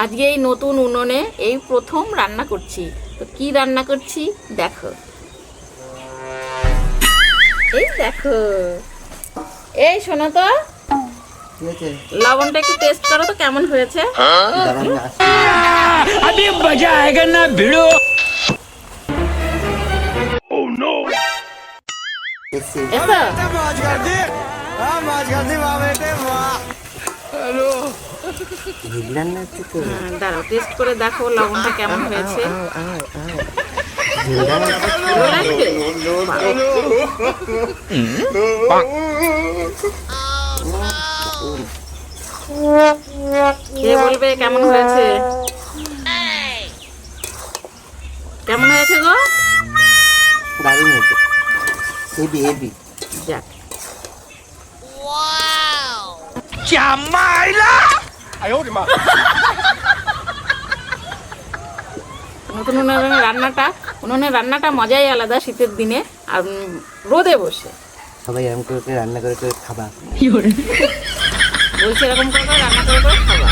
আজকে এই নতুন উনুনে এই প্রথম রান্না করছি। তো কি রান্না করছি দেখো, এই দেখো, এই শোনো তো, লবণটা একটু টেস্ট করো তো কেমন হয়েছে। अभी मजा आएगा ना भिड़ो। এসো, দাঁড়াও টেস্ট করে দেখো লবণটা কেমন হয়েছে। ভালো লাগবে? কে বলবে কেমন হয়েছে? কেমন হয়েছে গো? দারুণ হয়েছে, হেভি হেভি। যাক, क्या माइला নতুন উনুনের রান্নাটা মজাই আলাদা শীতের দিনে আর রোদে বসে। সবাই এরকম করে রান্না করে খাবা। বলছে এরকম করে রান্না করে খাবা।